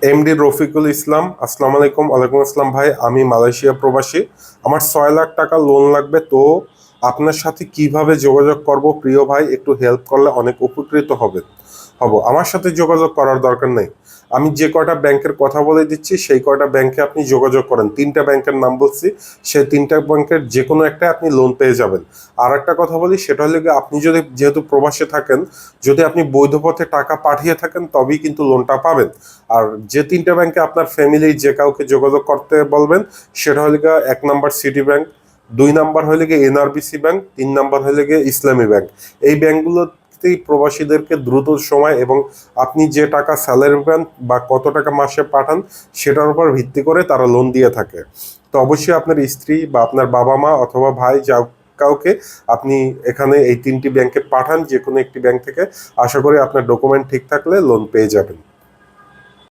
MD Rafiqul Islam. আসসালামু আলাইকুম। ওয়ালাইকুম আসসালাম ভাই, আমি মালয়েশিয়া প্রবাসী। আমার 6 লাখ টাকা লোন লাগবে, তো আপনার সাথে কিভাবে যোগাযোগ করব প্রিয় ভাই, একটু হেল্প করলে অনেক উপকৃত হব। আমার সাথে যোগাযোগ করার দরকার নেই, আমি যে কয়টা ব্যাংকের কথা বলে দিচ্ছি সেই কয়টা ব্যাংকে আপনি যোগাযোগ করেন। 3টা ব্যাংকের নাম বলছি, সেই 3টা ব্যাংকের যে কোনো একটা আপনি লোন পেয়ে যাবেন। আর একটা কথা বলি, সেটা হলো গিয়ে আপনি যদি যেহেতু প্রবাসে থাকেন, যদি আপনি বৈধ পথে টাকা পাঠিয়ে থাকেন তবেই কিন্তু লোনটা পাবেন। আর যে 3টা ব্যাংকে আপনার ফ্যামিলি যে কাউকে যোগাযোগ করতে বলবেন, সেটা হলো গিয়ে 1 নাম্বার সিটি ব্যাংক, 2 নাম্বার হলে গিয়ে এনআরবিসি ব্যাংক, 3 নাম্বার হলে গিয়ে ইসলামী ব্যাংক। এই ব্যাংকগুলোতেই প্রবাসীদেরকে দ্রুত সময় এবং আপনি যে টাকা স্যালারি পান বা কত টাকা মাসে পাঠান সেটার উপর ভিত্তি করে তারা লোন দিয়ে থাকে। তো অবশ্যই আপনার স্ত্রী বা আপনার বাবা মা অথবা ভাই যা কাউকে আপনি এখানে এই 3টি ব্যাংকে পাঠান, যে কোনো একটি ব্যাংক থেকে। আশা করি আপনার ডকুমেন্ট ঠিক থাকলে লোন পেয়ে যাবেন।